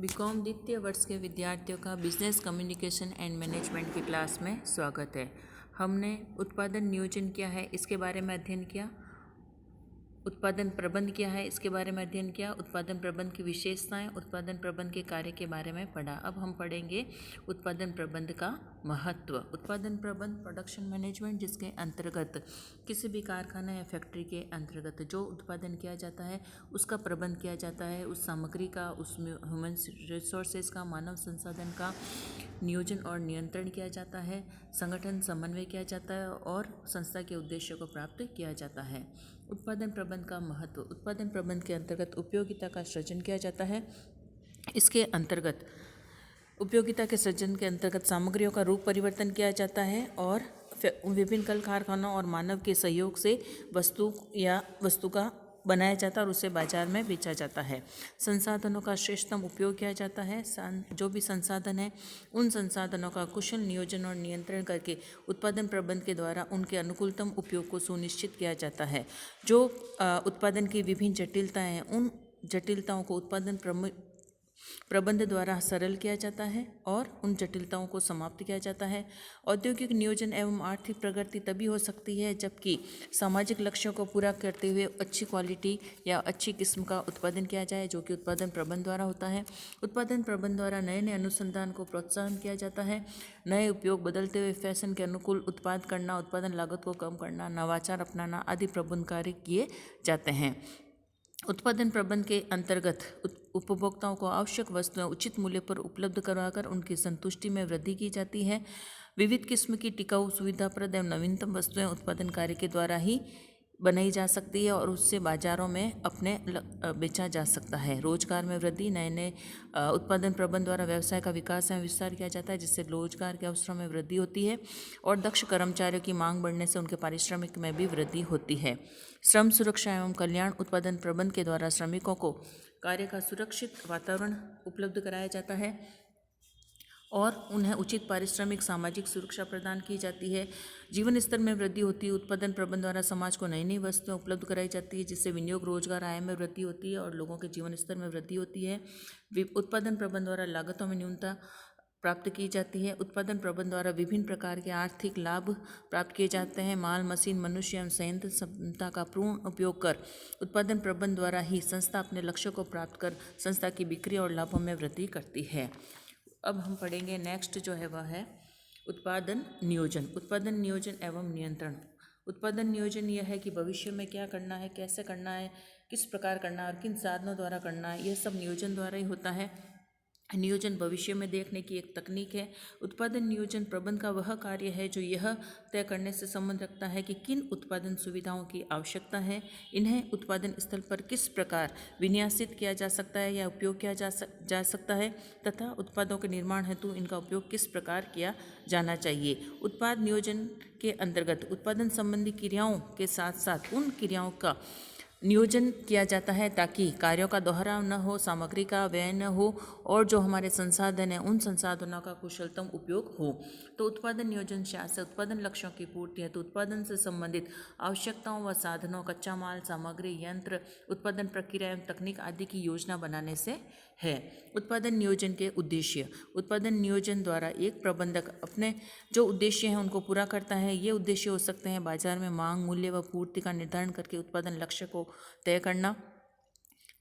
BCom द्वितीय वर्ष के विद्यार्थियों का बिजनेस कम्युनिकेशन एंड मैनेजमेंट की क्लास में स्वागत है। हमने उत्पादन नियोजन क्या है इसके बारे में अध्ययन किया, उत्पादन प्रबंध क्या है इसके बारे में अध्ययन किया, उत्पादन प्रबंध की विशेषताएं, उत्पादन प्रबंध के कार्य के बारे में पढ़ा। अब हम पढ़ेंगे उत्पादन प्रबंध का महत्व। उत्पादन प्रबंध प्रोडक्शन मैनेजमेंट, जिसके अंतर्गत किसी भी कारखाना या फैक्ट्री के अंतर्गत जो उत्पादन किया जाता है उसका प्रबंध किया जाता है, उस सामग्री का, उसमें ह्यूमन रिसोर्सेज का, मानव संसाधन का नियोजन और नियंत्रण किया जाता है, संगठन समन्वय किया जाता है और संस्था के उद्देश्यों को प्राप्त किया जाता है। उत्पादन प्रबंध का महत्व। उत्पादन प्रबंध के अंतर्गत उपयोगिता का सृजन किया जाता है। इसके अंतर्गत उपयोगिता के सृजन के अंतर्गत सामग्रियों का रूप परिवर्तन किया जाता है और विभिन्न कल कारखानों और मानव के सहयोग से वस्तु का बनाया जाता है और उसे बाजार में बेचा जाता है। संसाधनों का श्रेष्ठतम उपयोग किया जाता है। जो भी संसाधन है उन संसाधनों का कुशल नियोजन और नियंत्रण करके उत्पादन प्रबंध के द्वारा उनके अनुकूलतम उपयोग को सुनिश्चित किया जाता है। जो उत्पादन की विभिन्न जटिलताएं हैं उन जटिलताओं को उत्पादन प्रबंध द्वारा सरल किया जाता है और उन जटिलताओं को समाप्त किया जाता है। औद्योगिक नियोजन एवं आर्थिक प्रगति तभी हो सकती है जबकि सामाजिक लक्ष्यों को पूरा करते हुए अच्छी क्वालिटी या अच्छी किस्म का उत्पादन किया जाए, जो कि उत्पादन प्रबंध द्वारा होता है। उत्पादन प्रबंध द्वारा नए नए अनुसंधान को प्रोत्साहन किया जाता है। नए उपयोग, बदलते हुए फैशन के अनुकूल उत्पाद करना, उत्पादन लागत को कम करना, नवाचार अपनाना आदि प्रबंध कार्य किए जाते हैं। उत्पादन प्रबंध के अंतर्गत उपभोक्ताओं को आवश्यक वस्तुएं उचित मूल्य पर उपलब्ध करवाकर उनकी संतुष्टि में वृद्धि की जाती है। विविध किस्म की टिकाऊ, सुविधाप्रद एवं नवीनतम वस्तुएं उत्पादन कार्य के द्वारा ही बनाई जा सकती है और उससे बाजारों में अपने बेचा जा सकता है। रोजगार में वृद्धि। नए नए उत्पादन प्रबंध द्वारा व्यवसाय का विकास एवं विस्तार किया जाता है, जिससे रोजगार के अवसरों में वृद्धि होती है और दक्ष कर्मचारियों की मांग बढ़ने से उनके पारिश्रमिक में भी वृद्धि होती है। श्रम सुरक्षा एवं कल्याण। उत्पादन प्रबंध के द्वारा श्रमिकों को कार्य का सुरक्षित वातावरण उपलब्ध कराया जाता है और उन्हें उचित पारिश्रमिक, सामाजिक सुरक्षा प्रदान की जाती है। जीवन स्तर में वृद्धि होती है। उत्पादन प्रबंध द्वारा समाज को नई नई वस्तुएं उपलब्ध कराई जाती है, जिससे विनियोग, रोजगार, आय में वृद्धि होती है और लोगों के जीवन स्तर में वृद्धि होती है। उत्पादन प्रबंध द्वारा लागतों में न्यूनता प्राप्त की जाती है। उत्पादन प्रबंध द्वारा विभिन्न प्रकार के आर्थिक लाभ प्राप्त किए जाते हैं। माल, मशीन, मनुष्य एवं संयंत्र क्षमता का पूर्ण उपयोग कर उत्पादन प्रबंध द्वारा ही संस्था अपने लक्ष्यों को प्राप्त कर संस्था की बिक्री और लाभों में वृद्धि करती है। अब हम पढ़ेंगे नेक्स्ट जो है वह है उत्पादन नियोजन। उत्पादन नियोजन एवं नियंत्रण। उत्पादन नियोजन यह है कि भविष्य में क्या करना है, कैसे करना है, किस प्रकार करना है और किन साधनों द्वारा करना है, यह सब नियोजन द्वारा ही होता है। नियोजन भविष्य में देखने की एक तकनीक है। उत्पादन नियोजन प्रबंध का वह कार्य है जो यह तय करने से संबंध रखता है कि किन उत्पादन सुविधाओं की आवश्यकता है, इन्हें उत्पादन स्थल पर किस प्रकार विन्यासित किया जा सकता है या उपयोग किया जा सकता है तथा उत्पादों के निर्माण हेतु इनका उपयोग किस प्रकार किया जाना चाहिए। उत्पाद नियोजन के अंतर्गत उत्पादन संबंधी क्रियाओं के साथ साथ उन क्रियाओं का नियोजन किया जाता है ताकि कार्यों का दोहराव न हो, सामग्री का व्यय न हो और जो हमारे संसाधन हैं उन संसाधनों का कुशलतम उपयोग हो। तो उत्पादन नियोजन शास्त्र उत्पादन लक्ष्यों की पूर्ति है तो उत्पादन से संबंधित आवश्यकताओं व साधनों, कच्चा माल, सामग्री, यंत्र, उत्पादन प्रक्रिया एवं तकनीक आदि की योजना बनाने से है। उत्पादन नियोजन के उद्देश्य। उत्पादन नियोजन द्वारा एक प्रबंधक अपने जो उद्देश्य हैं उनको पूरा करता है। ये उद्देश्य हो सकते हैं बाजार में मांग, मूल्य व पूर्ति का निर्धारण करके उत्पादन लक्ष्य को तय करना,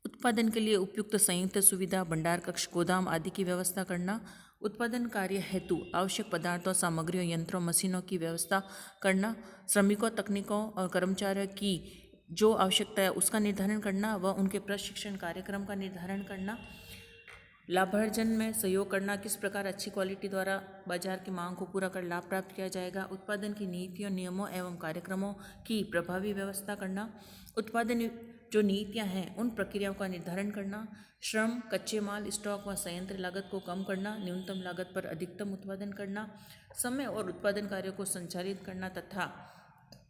उत्पादन के लिए उपयुक्त संयुक्त सुविधा, भंडार कक्ष, गोदाम आदि की व्यवस्था करना, उत्पादन कार्य हेतु आवश्यक पदार्थों, सामग्रियों, यंत्रों, मशीनों की व्यवस्था करना, श्रमिकों, तकनीकों और कर्मचारियों की जो आवश्यकता है उसका निर्धारण करना व उनके प्रशिक्षण कार्यक्रम का निर्धारण करना, लाभार्जन में सहयोग करना, किस प्रकार अच्छी क्वालिटी द्वारा बाजार की मांग को पूरा कर लाभ प्राप्त किया जाएगा, उत्पादन की नीतियों, नियमों एवं कार्यक्रमों की प्रभावी व्यवस्था करना, उत्पादन जो नीतियां हैं उन प्रक्रियाओं का निर्धारण करना, श्रम, कच्चे माल, स्टॉक व संयंत्र लागत को कम करना, न्यूनतम लागत पर अधिकतम उत्पादन करना, समय और उत्पादन कार्यों को संचालित करना तथा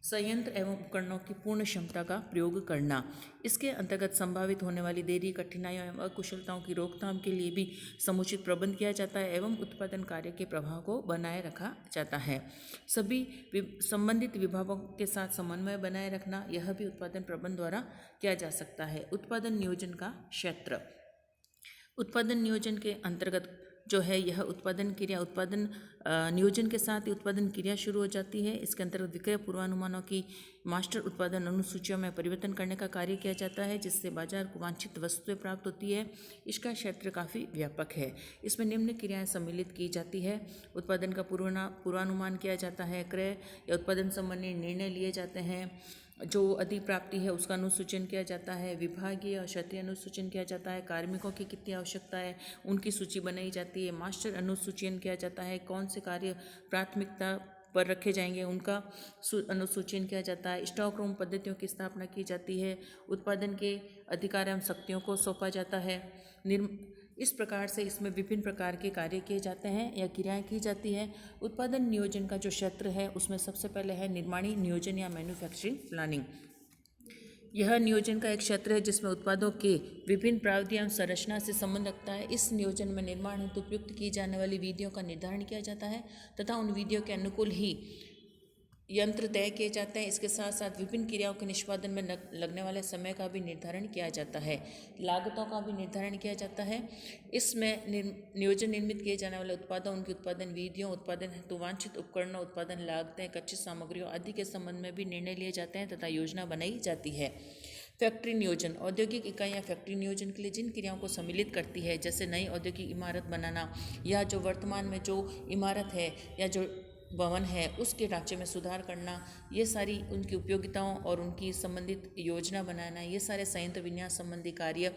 संयंत्र एवं उपकरणों की पूर्ण क्षमता का प्रयोग करना। इसके अंतर्गत संभावित होने वाली देरी, कठिनाइयों एवं अकुशलताओं की रोकथाम के लिए भी समुचित प्रबंध किया जाता है एवं उत्पादन कार्य के प्रभाव को बनाए रखा जाता है। सभी संबंधित विभागों के साथ समन्वय बनाए रखना, यह भी उत्पादन प्रबंध द्वारा किया जा सकता है। उत्पादन नियोजन का क्षेत्र। उत्पादन नियोजन के अंतर्गत जो है यह उत्पादन नियोजन के साथ ही उत्पादन क्रिया शुरू हो जाती है। इसके अंतर्गत विक्रय पूर्वानुमानों की मास्टर उत्पादन अनुसूचियों में परिवर्तन करने का कार्य किया जाता है, जिससे बाजार को वांछित वस्तुएं प्राप्त होती है। इसका क्षेत्र काफ़ी व्यापक है। इसमें निम्न क्रियाएं सम्मिलित की जाती है। उत्पादन का पूर्वानुमान किया जाता है, क्रय या उत्पादन संबंधी निर्णय लिए जाते हैं, जो अधिप्राप्ति है उसका अनुसूचन किया जाता है, विभागीय और क्षेत्रीय अनुसूचन किया जाता है, कार्मिकों की कितनी आवश्यकता है उनकी सूची बनाई जाती है, मास्टर अनुसूचन किया जाता है, कौन से कार्य प्राथमिकता पर रखे जाएंगे उनका अनुसूचन किया जाता है, स्टॉक रूम पद्धतियों की स्थापना की जाती है, उत्पादन के अधिकार एवं शक्तियों को सौंपा जाता है। इस प्रकार से इसमें विभिन्न प्रकार के कार्य किए जाते हैं या क्रियाएं की जाती हैं। उत्पादन नियोजन का जो क्षेत्र है उसमें सबसे पहले है निर्माणी नियोजन या मैन्युफैक्चरिंग प्लानिंग। यह नियोजन का एक क्षेत्र है जिसमें उत्पादों के विभिन्न प्रावधान एवं संरचना से संबंध रखता है। इस नियोजन में निर्माण हेतु उपयुक्त की जाने वाली विधियों का निर्धारण किया जाता है तथा उन विधियों के अनुकूल ही यंत्र तय किए जाते हैं। इसके साथ साथ विभिन्न क्रियाओं के निष्पादन में लगने वाले समय का भी निर्धारण किया जाता है, लागतों का भी निर्धारण किया जाता है। इसमें नियोजन निर्मित किए जाने वाले उत्पादों, उनकी उत्पादन विधियों, उत्पादन हेतु वांछित उपकरणों, उत्पादन लागतें, कच्ची सामग्रियों आदि के संबंध में भी निर्णय लिए जाते हैं तथा योजना बनाई जाती है। फैक्ट्री नियोजन औद्योगिक इकाइयाँ फैक्ट्री नियोजन के लिए जिन क्रियाओं को सम्मिलित करती है, जैसे नई औद्योगिक इमारत बनाना या जो वर्तमान में जो इमारत है या जो भवन है उसके ढांचे में सुधार करना, ये सारी उनकी उपयोगिताओं और उनकी संबंधित योजना बनाना, ये सारे संयंत्र विन्यास संबंधी कार्य,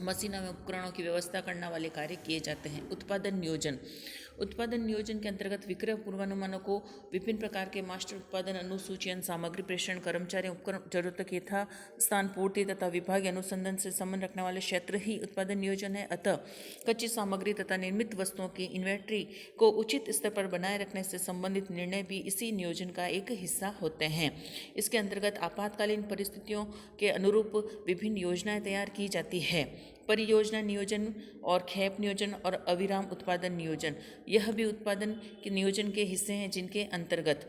मशीनों में उपकरणों की व्यवस्था करने वाले कार्य किए जाते हैं। उत्पादन नियोजन के अंतर्गत विक्रय पूर्वानुमानों को विभिन्न प्रकार के मास्टर उत्पादन अनुसूचन, सामग्री प्रेषण, कर्मचारी, उपकरण जरूरतों की यथा स्थान पूर्ति तथा विभागीय अनुसंधान से संबंध रखने वाले क्षेत्र ही उत्पादन नियोजन है। अतः कच्ची सामग्री तथा निर्मित वस्तुओं की इन्वेंट्री को उचित स्तर पर बनाए रखने से संबंधित निर्णय भी इसी नियोजन का एक हिस्सा होते हैं। इसके अंतर्गत आपातकालीन परिस्थितियों के अनुरूप विभिन्न योजनाएं तैयार की जाती है। परियोजना नियोजन और खेप नियोजन और अविराम उत्पादन नियोजन, यह भी उत्पादन के नियोजन के हिस्से हैं, जिनके अंतर्गत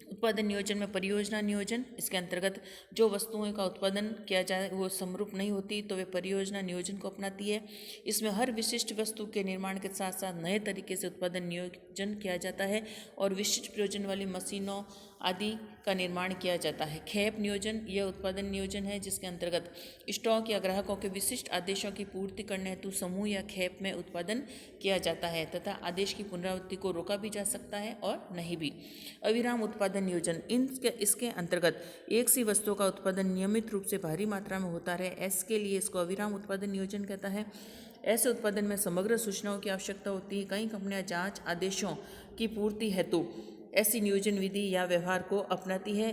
उत्पादन नियोजन में परियोजना नियोजन, इसके अंतर्गत जो वस्तुओं का उत्पादन किया जाए वो समरूप नहीं होती तो वे परियोजना नियोजन को अपनाती है। इसमें हर विशिष्ट वस्तु के निर्माण के साथ साथ नए तरीके से उत्पादन नियोजन किया जाता है और विशिष्ट प्रयोजन वाली मशीनों आदि का निर्माण किया जाता है। खेप नियोजन यह उत्पादन नियोजन है जिसके अंतर्गत स्टॉक या ग्राहकों के विशिष्ट आदेशों की पूर्ति करने हेतु समूह या खेप में उत्पादन किया जाता है तथा आदेश की पुनरावृत्ति को रोका भी जा सकता है और नहीं भी। अविराम उत्पादन नियोजन इसके अंतर्गत एक सी वस्तुओं का उत्पादन नियमित रूप से भारी मात्रा में होता रहे, इसके लिए इसको अविराम उत्पादन नियोजन कहता है। ऐसे उत्पादन में समग्र सूचनाओं की आवश्यकता होती है। कई कंपनियां जांच आदेशों की पूर्ति हेतु ऐसी नियोजन विधि या व्यवहार को अपनाती है।